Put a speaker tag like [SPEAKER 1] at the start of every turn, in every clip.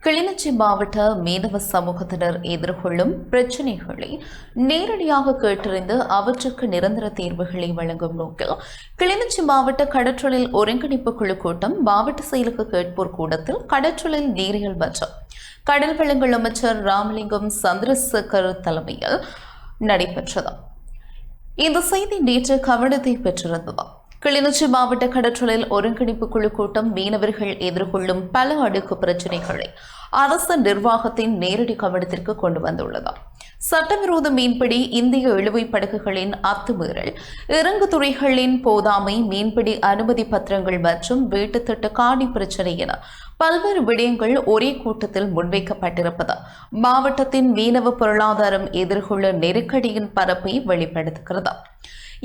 [SPEAKER 1] கிளிநொச்சி மாவட்ட மீனவ சமூகத்தினர் எதிர்கொள்ளும் பிரச்சினைகளை நேரடியாக கேட்டறிந்து அவற்றுக்கு நிரந்தர தீர்வுகளை வழங்கும் நோக்கில் கிளிநொச்சி மாவட்ட கடற்றொழில் ஒருங்கிணைப்பு குழு கூட்டம் மாவட்ட செயலக கேட்போர் கூடத்தில் கடற்றொழில் நீரியல் மற்றும் கடல் வளங்கள் அமைச்சர் ராமலிங்கம் சந்திரசேகர் தலைமையில் நடைபெற்றது. இந்த செய்தி நேற்று கவனத்தை பெற்றிருந்தது. கிளிநொச்சி மாவட்ட கடற்றொழில் ஒருங்கிணைப்பு குழு கூட்டம் மீனவர்கள் எதிர்கொள்ளும் பல அடுக்கு பிரச்சினைகளை அரசு நிர்வாகத்தின் நேரடி கவனத்திற்கு கொண்டு வந்துள்ளது. சட்டவிரோத மீன்பிடி, இந்திய இழுவை படகுகளின் அத்துமீறல், இறங்குதுறைகளின் போதாமை, மீன்பிடி அனுமதி பத்திரங்கள் மற்றும் வீட்டுத்திட்ட காணி பிரச்சினை என பல்வேறு விடயங்கள் ஒரே கூட்டத்தில் முன்வைக்கப்பட்டிருப்பது மாவட்டத்தின் மீனவ பொருளாதாரம் எதிர்கொள்ள நெருக்கடியின் பரப்பை வெளிப்படுத்துகிறது.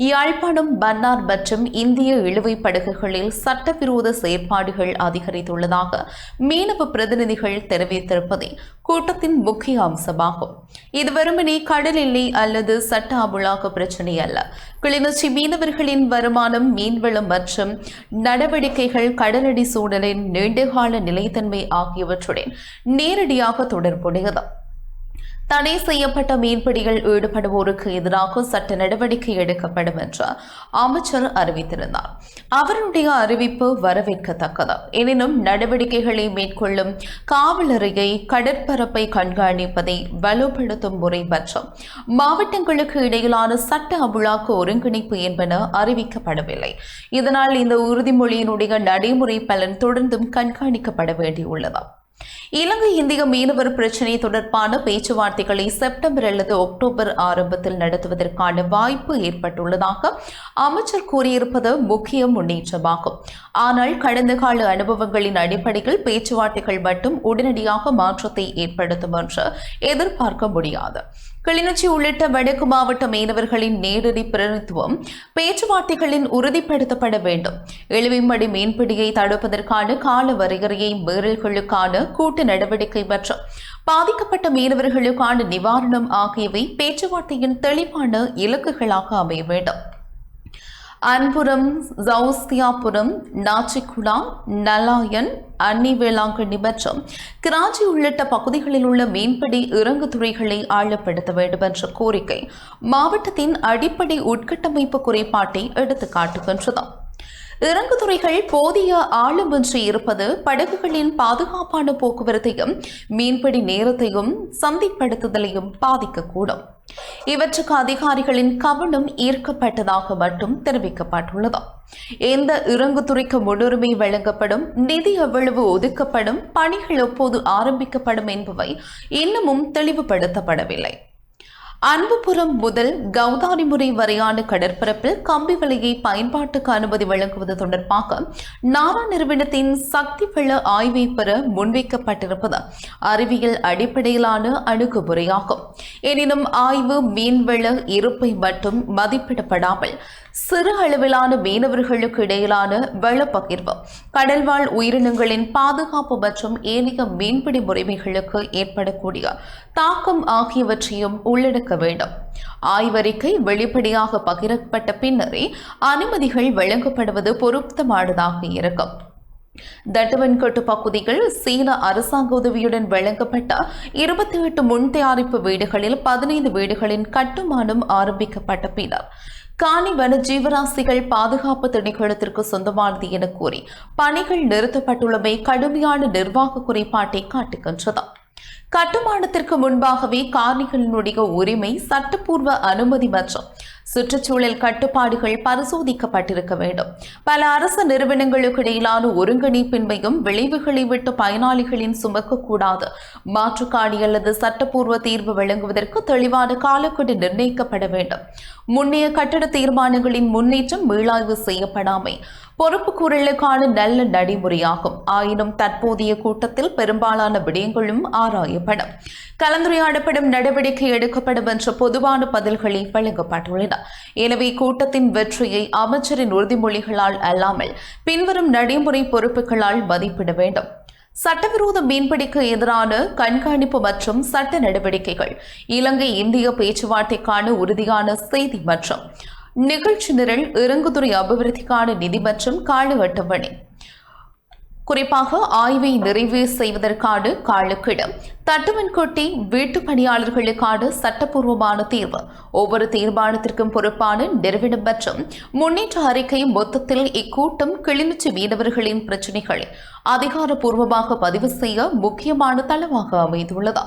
[SPEAKER 1] யாழ்ப்பாணம், மன்னார் மற்றும் இந்திய இழுவை படகுகளில் சட்டவிரோத செயற்பாடுகள் அதிகரித்துள்ளதாக மீனவ பிரதிநிதிகள் தெரிவித்திருப்பதே கூட்டத்தின் முக்கிய அம்சமாகும். இது வெறுமனே கடல் எல்லை அல்லது சட்ட அமுலாக்க பிரச்சினை அல்ல. கிளிநொச்சி மீனவர்களின் வருமானம், மீன்வளம் மற்றும் நடவடிக்கைகள் கடலடி சூழலின் நீண்டகால நிலைத்தன்மை ஆகியவற்றுடன் நேரடியாக தொடர்புடையது. தடை செய்யப்பட்ட மீன்பிடியில் ஈடுபடுவோருக்கு எதிராக சட்ட நடவடிக்கை எடுக்கப்படும் என்று அமைச்சர் அறிவித்திருந்தார். அவருடைய அறிவிப்பு வரவேற்கத்தக்கது. எனினும் நடவடிக்கைகளை மேற்கொள்ளும் காவலரையை கடற்பரப்பை கண்காணிப்பதை வலுப்படுத்தும் முறை மற்றும் மாவட்டங்களுக்கு இடையிலான சட்ட அமுலாக்க ஒருங்கிணைப்பு என்பன அறிவிக்கப்படவில்லை. இதனால் இந்த உறுதிமொழியினுடைய நடைமுறை பலன் தொடர்ந்தும் கண்காணிக்கப்பட வேண்டியுள்ளது. இலங்கை இந்திய மீனவர் பிரச்சினை தொடர்பான பேச்சுவார்த்தைகளை செப்டம்பர் அல்லது அக்டோபர் ஆரம்பத்தில் நடத்துவதற்கான வாய்ப்பு ஏற்பட்டுள்ளதாக அமைச்சர் கூறியிருப்பது முக்கிய முன்னேற்றமாகும். ஆனால் கடந்த கால அனுபவங்களின் அடிப்படையில் பேச்சுவார்த்தைகள் மட்டும் உடனடியாக மாற்றத்தை ஏற்படுத்தும் என்று எதிர்பார்க்க முடியாது. கிளிநொச்சி உள்ளிட்ட வடக்கு மாவட்ட மீனவர்களின் நேரடி பிரதிநிதித்துவம் பேச்சுவார்த்தைகளின் உறுதிப்படுத்தப்பட வேண்டும். இழுவைமடி மீன்பிடியை தடுப்பதற்கான கால வரையறையை மீறல்களுக்கான கூட்டு நடவடிக்கை மற்றும் பாதிக்கப்பட்ட மீனவர்களுக்கான நிவாரணம் ஆகியவை பேச்சுவார்த்தையின் தெளிவான இலக்குகளாக அமைய வேண்டும். அன்புரம், ஜவுஸ்தியாபுரம், நாச்சிக்குளா, நலாயன், அன்னிவேளாங்கண்ணி மற்றும் கிராஞ்சி உள்ளிட்ட பகுதிகளில் உள்ள மீன்பிடி இறங்குதுறைகளை ஆழப்படுத்த வேண்டும் என்ற கோரிக்கை மாவட்டத்தின் அடிப்படை உட்கட்டமைப்பு குறைபாட்டை எடுத்துக்காட்டுகின்றது. இறங்குதுறைகள் போதிய ஆழமின்றி இருப்பது படகுகளின் பாதுகாப்பான போக்குவரத்தையும் மீன்பிடி நேரத்தையும் சந்தைப்படுத்துதலையும் பாதிக்கக்கூடும். இவற்றுக்கு அதிகாரிகளின் கவனம் ஈர்க்கப்பட்டதாக மட்டும் தெரிவிக்கப்பட்டுள்ளது. எந்த இறங்குதுறைக்கு முன்னுரிமை வழங்கப்படும், நிதி எவ்வளவு ஒதுக்கப்படும், பணிகள் எப்போது ஆரம்பிக்கப்படும் என்பவை இன்னமும் தெளிவுபடுத்தப்படவில்லை. அன்புபுரம் முதல் கௌதாரிமுறை வரையான கடற்பரப்பில் கம்பி வலையை பயன்பாட்டுக்கு அனுமதி வழங்குவது தொடர்பாக நாரா நிறுவனத்தின் சக்தி வள ஆய்வை பெற முன்வைக்கப்பட்டிருப்பது அறிவியல் அடிப்படையிலான அணுகுமுறையாகும். எனினும் ஆய்வு மீன்வள இருப்பை மட்டும் மதிப்பிடப்படாமல் சிறு அளவிலான மீனவர்களுக்கு இடையிலான வளப்பகிர்வு, கடல்வாழ் உயிரினங்களின் பாதுகாப்பு மற்றும் ஏனைய மீன்பிடி முறைமைகளுக்கு ஏற்படக்கூடிய தாக்கம் ஆகியவற்றையும் உள்ளடக்க வேண்டும். ஆய்வறிக்கை வெளிப்படையாக பகிரப்பட்ட பின்னரே அனுமதிகள் வழங்கப்படுவது பொருத்தமானதாக இருக்கும். தட்டுவன்கட்டு பகுதியில் சீன அரசாங்க உதவியுடன் வழங்கப்பட்ட 28 முன் தயாரிப்பு வீடுகளில் 15 வீடுகளின் கட்டுமானம் ஆரம்பிக்கப்பட்ட பின்னர் காணி வன ஜீவராசிகள் பாதுகாப்பு திணைக்களத்திற்கு சொந்தமானது என கூறி பணிகள் நிறுத்தப்பட்டுள்ளமை கடுமையான நிர்வாக குறைபாட்டை காட்டுகின்றது. கட்டுமானத்திற்கு முன்பாகவே காணிகளினுடைய உரிமை, சட்டப்பூர்வ அனுமதி மற்றும் சுற்றுச்சூழல் கட்டுப்பாடுகள் பரிசோதிக்கப்பட்டிருக்க வேண்டும். பல அரசு நிறுவனங்களுக்கு இடையிலான ஒருங்கிணைப்பின்மையும் விளைவுகளை விட்டு பயனாளிகளின் சுமக்கக்கூடாது. மாற்றுக்காணி அல்லது சட்டப்பூர்வ தீர்வு வழங்குவதற்கு தெளிவான காலக்கெடு நிர்ணயிக்கப்பட வேண்டும். முன்னைய கட்டட தீர்மானங்களின் முன்னேற்றம் மீளாய்வு செய்யப்படாமை பொறுப்புக்கூறலுக்கான நல்ல நடைமுறையாகும். ஆயினும் தற்போதைய கூட்டத்தில் பெரும்பாலான விடயங்களும் ஆராயப்படும், கலந்துரையாடப்படும், நடவடிக்கை எடுக்கப்படும் என்ற பொதுவான பதில்களை வழங்கப்பட்டுள்ளன. எனவே கூட்டத்தின் வெற்றியை அமைச்சரின் உறுதிமொழிகளால் அல்லாமல் பின்வரும் நடைமுறை பொறுப்புகளால் மதிப்பிட வேண்டும். சட்டவிரோத மீன்பிடிக்கு எதிரான கண்காணிப்பு மற்றும் சட்ட நடவடிக்கைகள், இலங்கை இந்திய பேச்சுவார்த்தைக்கான உறுதியான செய்தி மற்றும் நிகழ்ச்சி நிரல், இறங்குதுறை அபிவிருத்திக்கான நிதி மற்றும் கால அட்டவணை, குறிப்பாக ஆய்வை நிறைவு செய்வதற்கான காலக்கெடு, தட்டுவன் கொட்டி வீட்டு பணியாளர்களுக்கான சட்டப்பூர்வமான தீர்வு, ஒவ்வொரு தீர்மானத்திற்கும் பொறுப்பான நிறுவனம் மற்றும் முன்னேற்ற அறிக்கை, மொத்தத்தில் இக்கூட்டம் கிளிநொச்சி மீனவர்களின் பிரச்சினைகளை அதிகாரப்பூர்வமாக பதிவு செய்ய முக்கியமான தளமாக அமைந்துள்ளது.